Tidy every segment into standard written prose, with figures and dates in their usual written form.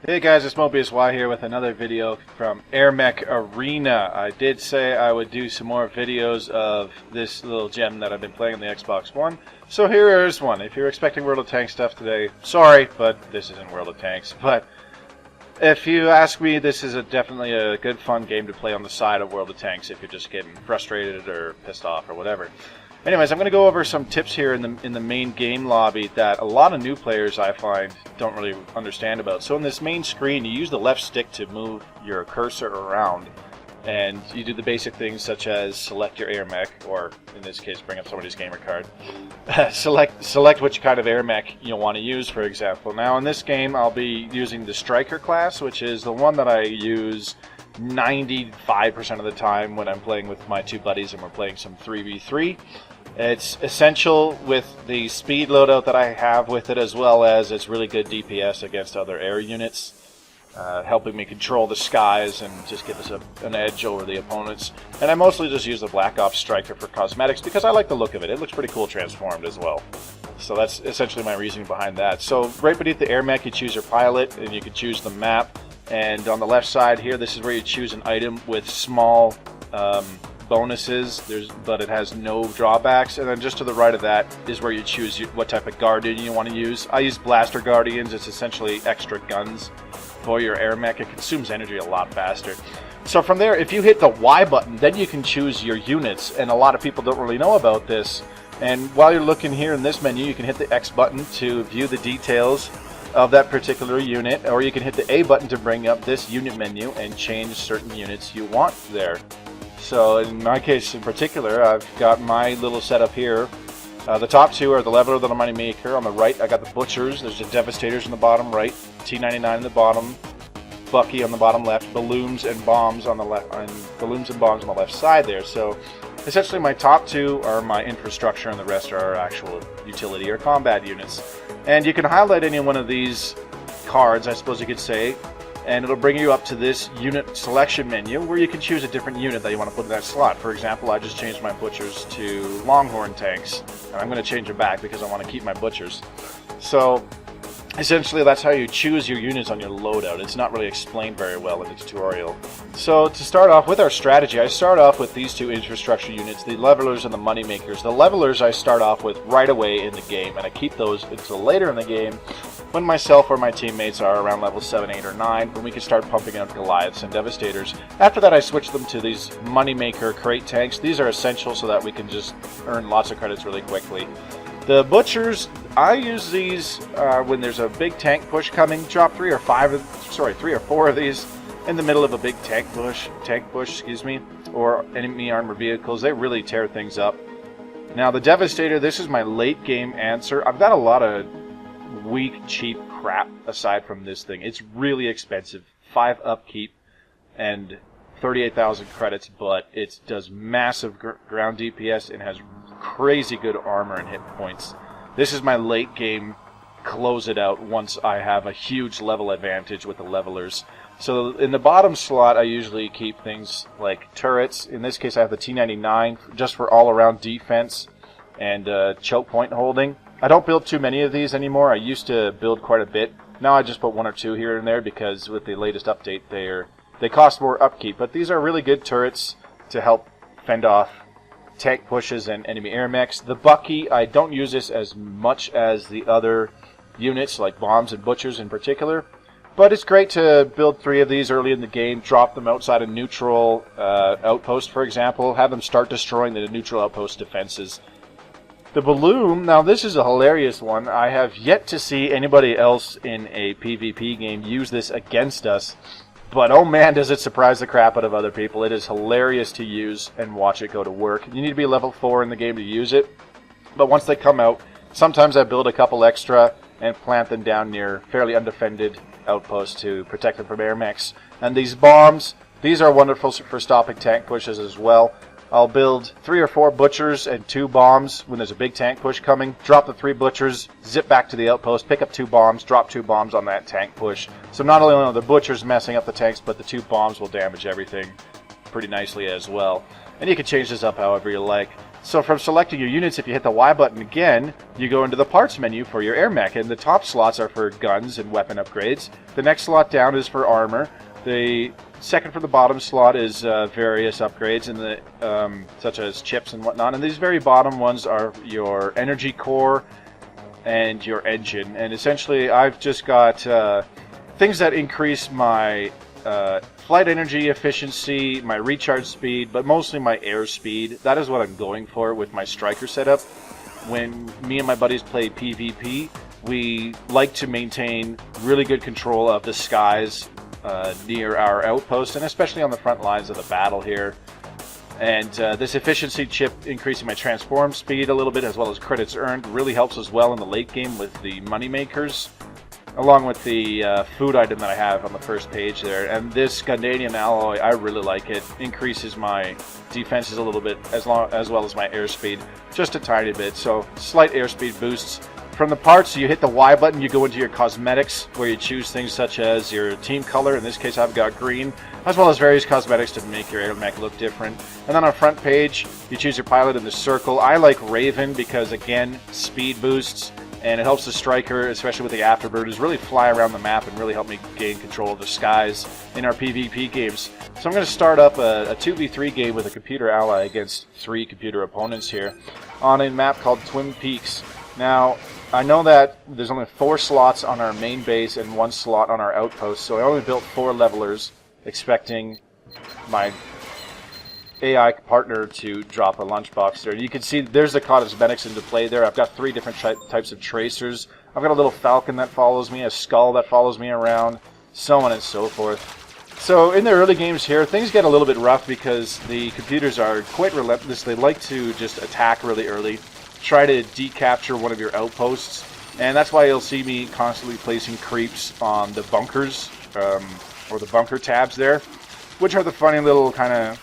Hey guys, it's Mobius Y here with another video from AirMech Arena. I did say I would do some more videos of this little gem that I've been playing on the Xbox One. So here is one. If you're expecting World of Tanks stuff today, sorry, but this isn't World of Tanks. But if you ask me, this is definitely a good fun game to play on the side of World of Tanks if you're just getting frustrated or pissed off or whatever. Anyways, I'm going to go over some tips here in the main game lobby that a lot of new players I find don't really understand about. So in this main screen, you use the left stick to move your cursor around, and you do the basic things such as select your AirMech, or in this case, bring up somebody's gamer card. select which kind of AirMech you want to use, for example. Now in this game, I'll be using the Striker class, which is the one that I use 95% of the time when I'm playing with my two buddies and we're playing some 3v3. It's essential with the speed loadout that I have with it, as well as it's really good DPS against other air units, helping me control the skies and just give us an edge over the opponents. And I mostly just use the Black Ops Striker for cosmetics because I like the look of it. It looks pretty cool transformed as well. So that's essentially my reasoning behind that. So right beneath the AirMech, you choose your pilot and you can choose the map. And on the left side here, this is where you choose an item with small bonuses, but it has no drawbacks. And then just to the right of that is where you choose what type of guardian you want to use. I use blaster guardians. It's essentially extra guns for your AirMech. It consumes energy a lot faster. So from there, if you hit the Y button, then you can choose your units, and a lot of people don't really know about this. And while you're looking here in this menu, you can hit the X button to view the details of that particular unit, or you can hit the A button to bring up this unit menu and change certain units you want there. So in my case in particular, I've got my little setup here. The top two are the Leveler, the Money Maker. On the right, I got the Butchers. There's the Devastators on the bottom right, T99 on the bottom, Bucky on the bottom left, Balloons and Bombs on the left, and Balloons and Bombs on the left side there. So essentially, my top two are my infrastructure, and the rest are our actual utility or combat units. And you can highlight any one of these cards, I suppose you could say, and it'll bring you up to this unit selection menu where you can choose a different unit that you want to put in that slot. For example, I just changed my Butchers to Longhorn tanks, and I'm going to change it back because I want to keep my Butchers. So essentially, that's how you choose your units on your loadout. It's not really explained very well in the tutorial. So to start off with our strategy, I start off with these two infrastructure units, the Levelers and the Money Makers. The Levelers I start off with right away in the game, and I keep those until later in the game when myself or my teammates are around level 7, 8, or 9, when we can start pumping out Goliaths and Devastators. After that, I switch them to these Money Maker crate tanks. These are essential so that we can just earn lots of credits really quickly. The Butchers, I use these when there's a big tank push coming. Drop 3 or 4 of these in the middle of a big tank push, or enemy armored vehicles. They really tear things up. Now the Devastator, this is my late game answer. I've got a lot of weak, cheap crap aside from this thing. It's really expensive, 5 upkeep and 38,000 credits, but it does massive ground DPS and has crazy good armor and hit points. This is my late game close it out once I have a huge level advantage with the Levelers. So in the bottom slot, I usually keep things like turrets. In this case, I have the T99 just for all-around defense and choke point holding. I don't build too many of these anymore. I used to build quite a bit. Now I just put 1 or 2 here and there because with the latest update, they cost more upkeep. But these are really good turrets to help fend off tank pushes and enemy AirMechs. The Bucky, I don't use this as much as the other units like Bombs and Butchers in particular, but it's great to build 3 of these early in the game, drop them outside a neutral outpost, for example, have them start destroying the neutral outpost defenses. The Balloon, now this is a hilarious one. I have yet to see anybody else in a PvP game use this against us. But oh man, does it surprise the crap out of other people. It is hilarious to use and watch it go to work. You need to be level 4 in the game to use it. But once they come out, sometimes I build a couple extra and plant them down near fairly undefended outposts to protect them from AirMechs. And these bombs, these are wonderful for stopping tank pushes as well. I'll build 3 or 4 Butchers and 2 bombs when there's a big tank push coming. Drop the 3 Butchers, zip back to the outpost, pick up 2 bombs, drop 2 bombs on that tank push. So not only are the Butchers messing up the tanks, but the 2 bombs will damage everything pretty nicely as well. And you can change this up however you like. So from selecting your units, if you hit the Y button again, you go into the parts menu for your AirMech, and the top slots are for guns and weapon upgrades. The next slot down is for armor. The second from the bottom slot is various upgrades, in the such as chips and whatnot. And these very bottom ones are your energy core and your engine. And essentially, I've just got things that increase my flight energy efficiency, my recharge speed, but mostly my air speed. That is what I'm going for with my Striker setup. When me and my buddies play PvP, we like to maintain really good control of the skies near our outpost, and especially on the front lines of the battle here. And this efficiency chip increasing my transform speed a little bit, as well as credits earned, really helps as well in the late game with the money makers, along with the food item that I have on the first page there. And this Gundanium alloy, I really like it. Increases my defenses a little bit, as well as my airspeed, just a tiny bit. So slight airspeed boosts. From the parts, you hit the Y button, you go into your cosmetics, where you choose things such as your team color. In this case, I've got green, as well as various cosmetics to make your AirMech look different. And then on the front page, you choose your pilot in the circle. I like Raven because, again, speed boosts, and it helps the Striker, especially with the Afterburners, really fly around the map and really help me gain control of the skies in our PvP games. So I'm going to start up a 2v3 game with a computer ally against 3 computer opponents here on a map called Twin Peaks. Now, I know that there's only 4 slots on our main base and 1 slot on our outpost, so I only built 4 levelers, expecting my AI partner to drop a lunchbox there. You can see there's the cosmetics into play there. I've got 3 different types of tracers. I've got a little falcon that follows me, a skull that follows me around, so on and so forth. So in the early games here, things get a little bit rough because the computers are quite relentless. They like to just attack really early, try to decapture one of your outposts, and that's why you'll see me constantly placing creeps on the bunkers, or the bunker tabs there, which are the funny little kind of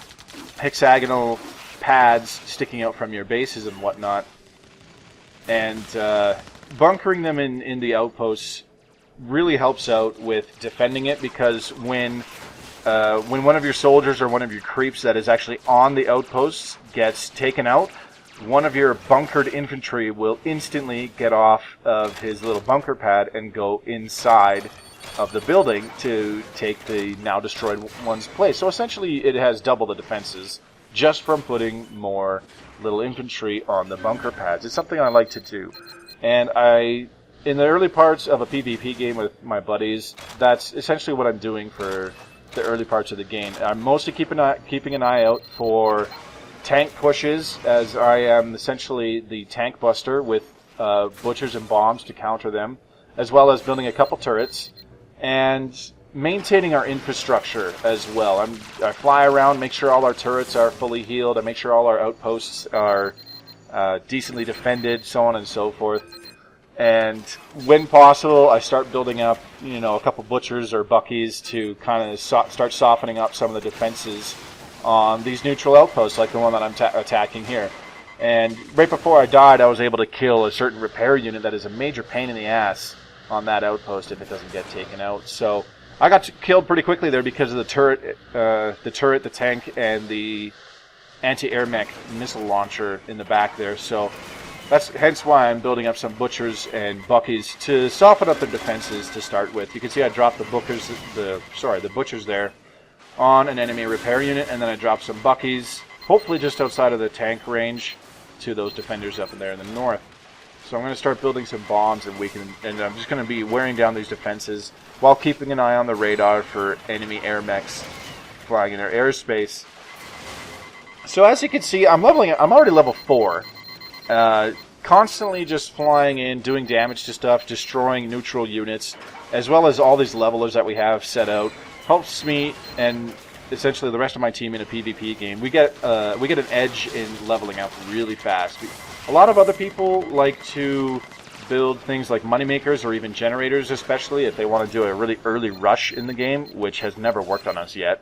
hexagonal pads sticking out from your bases and whatnot. And bunkering them in the outposts really helps out with defending it, because when one of your soldiers or one of your creeps that is actually on the outposts gets taken out, one of your bunkered infantry will instantly get off of his little bunker pad and go inside of the building to take the now destroyed one's place. So essentially it has double the defenses just from putting more little infantry on the bunker pads. It's something I like to do. And in the early parts of a PvP game with my buddies, that's essentially what I'm doing for the early parts of the game. I'm mostly keeping an eye out for tank pushes, as I am essentially the tank buster with butchers and bombs to counter them, as well as building a couple turrets and maintaining our infrastructure as well. I fly around, make sure all our turrets are fully healed, I make sure all our outposts are decently defended, so on and so forth. And when possible, I start building up, a couple butchers or buckies to kind of start softening up some of the defenses on these neutral outposts, like the one that I'm attacking here. And right before I died, I was able to kill a certain repair unit that is a major pain in the ass on that outpost if it doesn't get taken out. So I got killed pretty quickly there because of the turret, the tank, and the anti-AirMech missile launcher in the back there. So that's hence why I'm building up some butchers and buckies to soften up their defenses to start with. You can see I dropped the butchers there on an enemy repair unit, and then I dropped some buckies, hopefully just outside of the tank range, to those defenders up in there in the north. So I'm going to start building some bombs, and I'm just going to be wearing down these defenses while keeping an eye on the radar for enemy AirMechs flying in their airspace. So as you can see, I'm already level 4. Constantly just flying in, doing damage to stuff, destroying neutral units, as well as all these levelers that we have set out. Helps me and essentially the rest of my team in a PvP game. We get an edge in leveling up really fast. A lot of other people like to build things like moneymakers or even generators, especially if they want to do a really early rush in the game, which has never worked on us yet.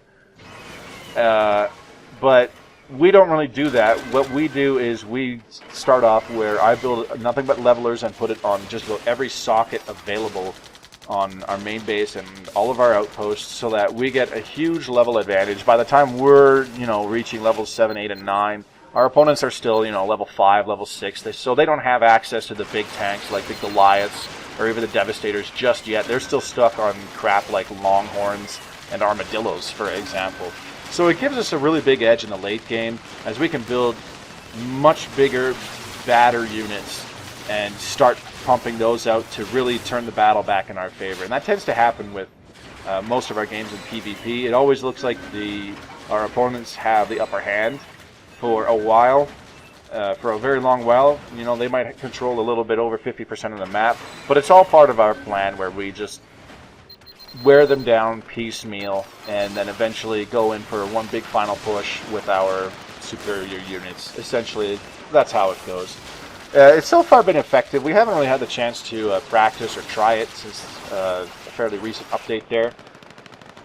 But we don't really do that. What we do is we start off where I build nothing but levelers and put it on just about every socket available on our main base and all of our outposts, so that we get a huge level advantage. By the time we're, reaching levels 7, 8, and 9, Our opponents are still, you know, level 5, level 6, so they don't have access to the big tanks like the Goliaths or even the Devastators just yet. They're still stuck on crap like Longhorns and Armadillos, for example. So it gives us a really big edge in the late game, as we can build much bigger, badder units and start pumping those out to really turn the battle back in our favor. And that tends to happen with most of our games in PvP. It always looks like our opponents have the upper hand for a while, for a very long while. You know, they might control a little bit over 50% of the map, but it's all part of our plan where we just wear them down piecemeal and then eventually go in for one big final push with our superior units. Essentially, that's how it goes. It's so far been effective. We haven't really had the chance to practice or try it since a fairly recent update there,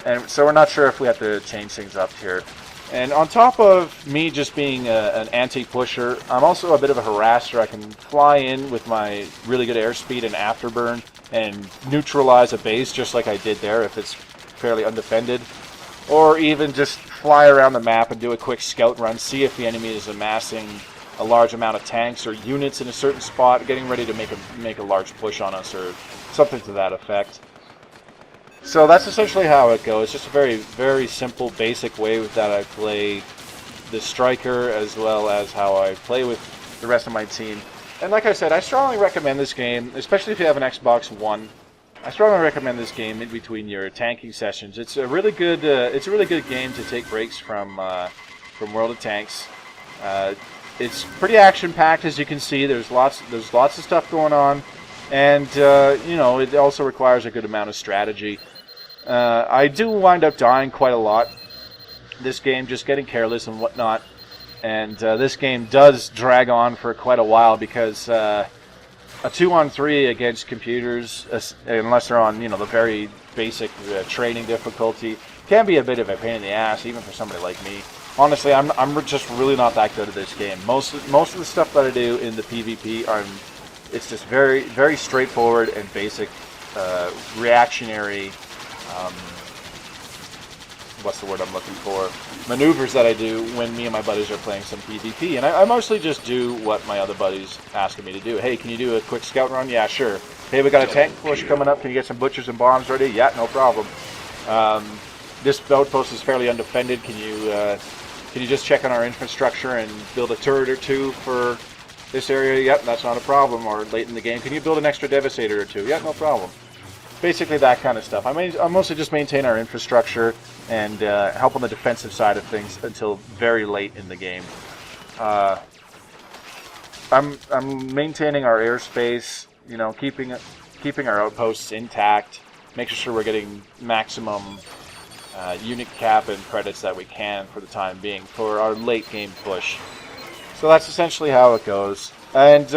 and so we're not sure if we have to change things up here. And on top of me just being an anti-pusher, I'm also a bit of a harasser. I can fly in with my really good airspeed and afterburn and neutralize a base just like I did there if it's fairly undefended. Or even just fly around the map and do a quick scout run, see if the enemy is amassing a large amount of tanks or units in a certain spot, getting ready to make a large push on us or something to that effect. So that's essentially how it goes. Just a very, very simple, basic way that I play the Striker, as well as how I play with the rest of my team. And like I said, I strongly recommend this game, especially if you have an Xbox One. I strongly recommend this game in between your tanking sessions. It's a really good game to take breaks from World of Tanks. It's pretty action-packed, as you can see. There's lots of stuff going on, and you know, it also requires a good amount of strategy. I do wind up dying quite a lot this game, just getting careless and whatnot. And this game does drag on for quite a while because a 2-on-3 against computers, unless they're on, you know, the very basic training difficulty, can be a bit of a pain in the ass, even for somebody like me. Honestly, I'm just really not that good at this game. Most of the stuff that I do in the PvP it's just very, very straightforward and basic, reactionary. What's the word I'm looking for? Maneuvers that I do when me and my buddies are playing some PvP, and I mostly just do what my other buddies asking me to do. Hey, can you do a quick scout run? Yeah, sure. Hey, we got a tank push coming up. Can you get some butchers and bombs ready? Yeah, no problem. This outpost is fairly undefended. Can you just check on our infrastructure and build a turret or two for this area? Yep, that's not a problem. Or late in the game, can you build an extra Devastator or two? Yeah, no problem. Basically that kind of stuff. I mostly just maintain our infrastructure and help on the defensive side of things until very late in the game. I'm maintaining our airspace, you know, keeping our outposts intact, making sure we're getting maximum unit cap and credits that we can for the time being for our late game push. So that's essentially how it goes. And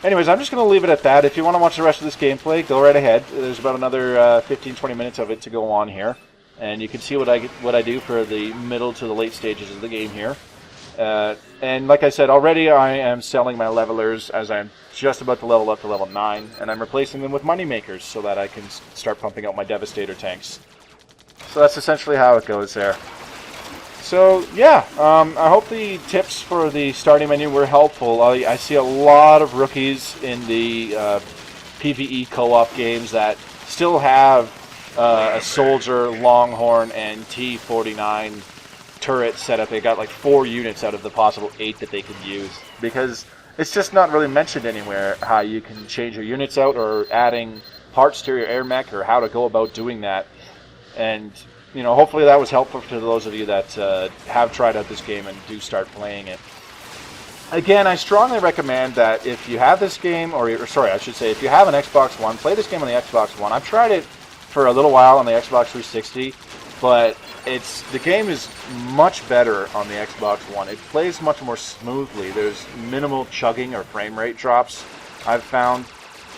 anyways, I'm just going to leave it at that. If you want to watch the rest of this gameplay, go right ahead. There's about another 15-20 minutes of it to go on here. And you can see what I do for the middle to the late stages of the game here. And like I said, already I am selling my levelers as I'm just about to level up to level 9. And I'm replacing them with moneymakers so that I can start pumping out my Devastator tanks. So that's essentially how it goes there. So yeah, I hope the tips for the starting menu were helpful. I see a lot of rookies in the PvE co-op games that still have a soldier, Longhorn, and T-49 turret set up. They got like 4 units out of the possible 8 that they could use, because it's just not really mentioned anywhere how you can change your units out or adding parts to your AirMech or how to go about doing that. And you know, hopefully that was helpful to those of you that have tried out this game and do start playing it. Again, I strongly recommend that if you have this game, or sorry, I should say, if you have an Xbox One, play this game on the Xbox One. I've tried it for a little while on the Xbox 360, but the game is much better on the Xbox One. It plays much more smoothly. There's minimal chugging or frame rate drops, I've found.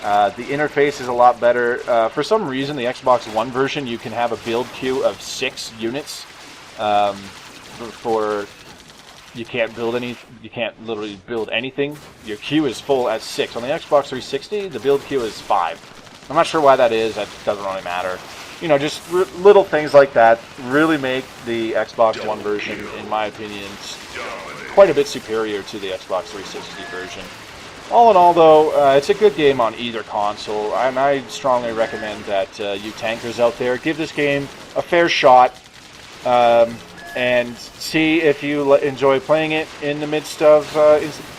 The interface is a lot better. For some reason, the Xbox One version, you can have a build queue of 6 units. You can't literally build anything. Your queue is full at 6. On the Xbox 360, the build queue is 5. I'm not sure why that is. That doesn't really matter. You know, just little things like that really make the Xbox One version, in my opinion, quite a bit superior to the Xbox 360 version. All in all, though, it's a good game on either console, and I strongly recommend that you tankers out there give this game a fair shot and see if you enjoy playing it in the midst of,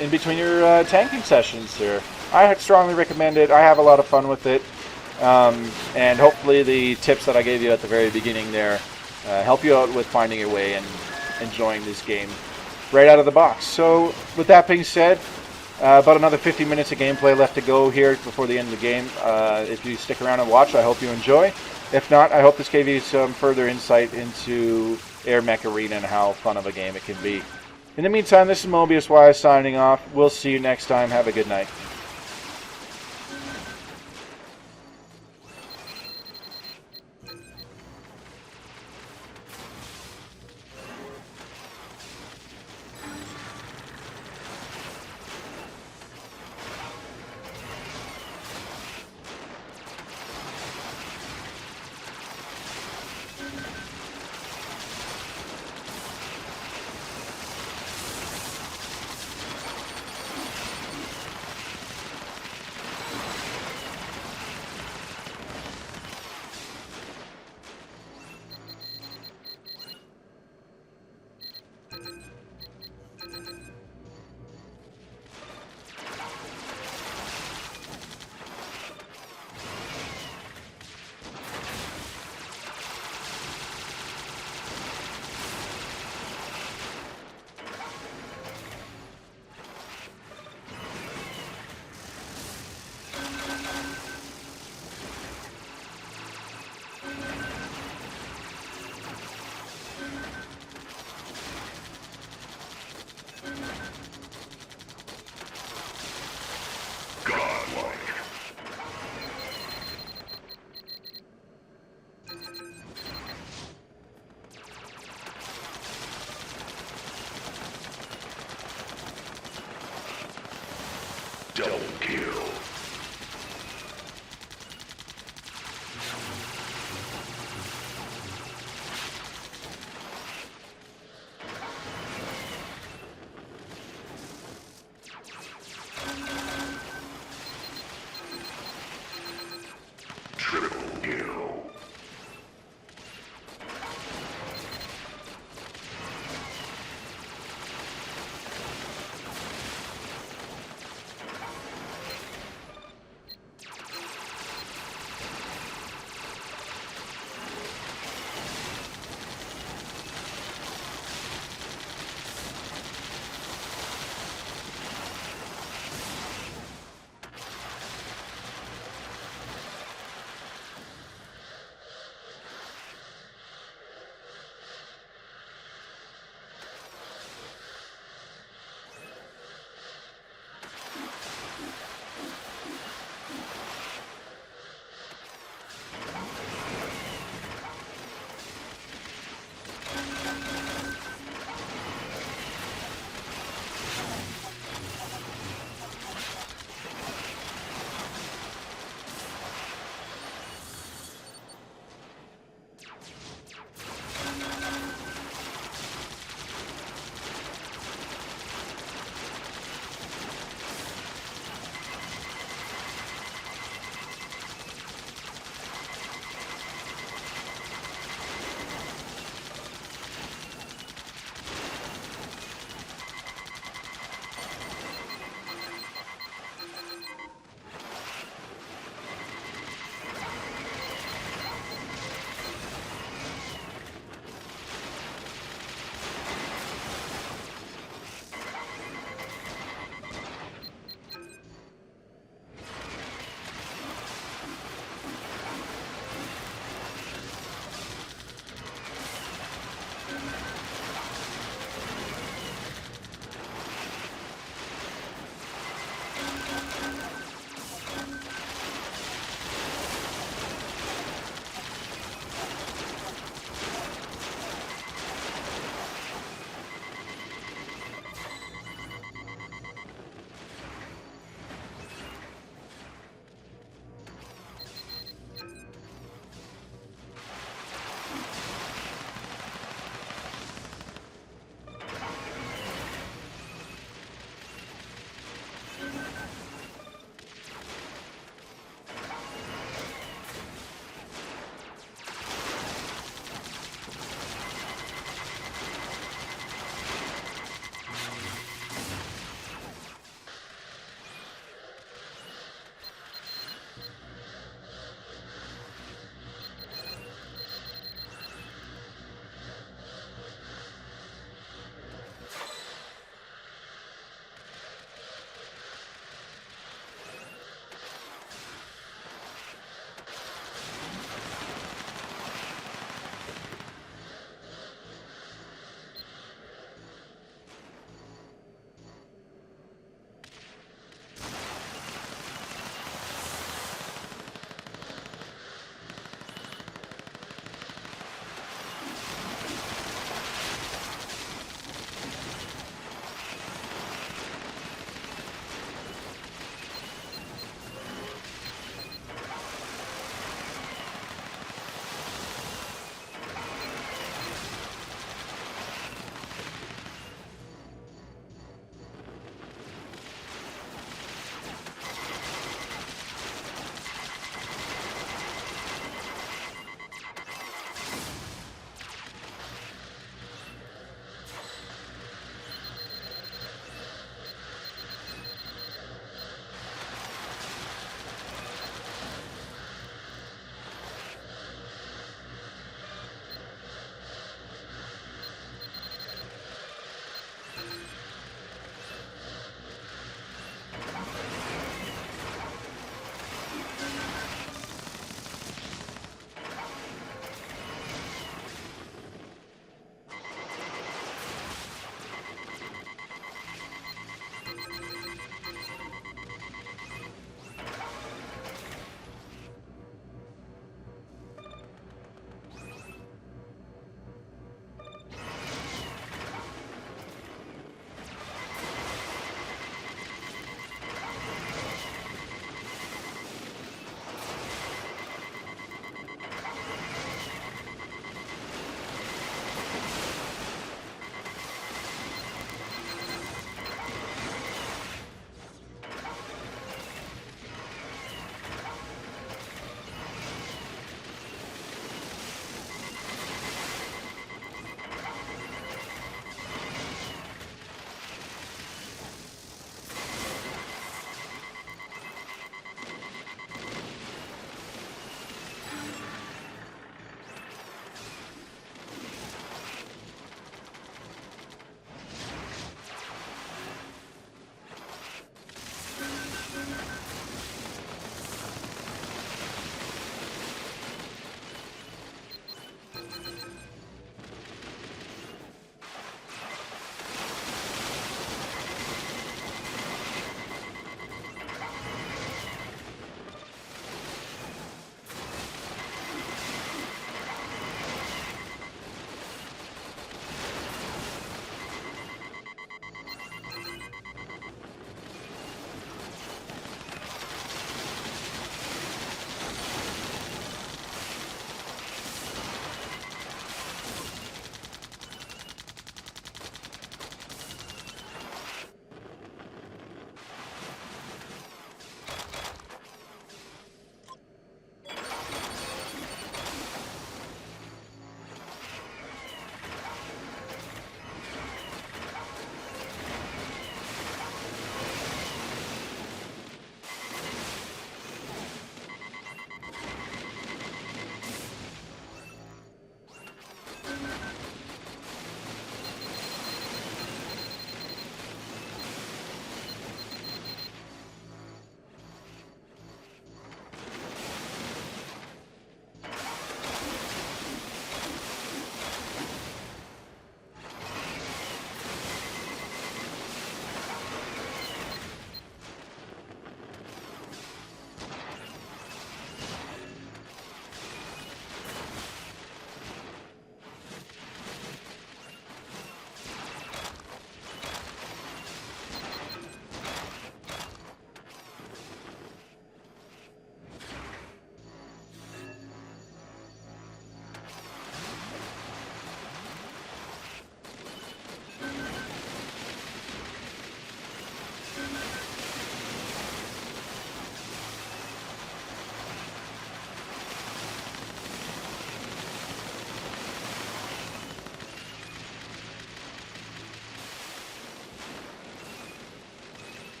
in between your tanking sessions there. I strongly recommend it. I have a lot of fun with it, and hopefully the tips that I gave you at the very beginning there help you out with finding your way and enjoying this game right out of the box. So, with that being said, about another 50 minutes of gameplay left to go here before the end of the game. If you stick around and watch, I hope you enjoy. If not, I hope this gave you some further insight into AirMech Arena and how fun of a game it can be. In the meantime, this is Mobius Wise signing off. We'll see you next time. Have a good night.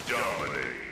Dominate.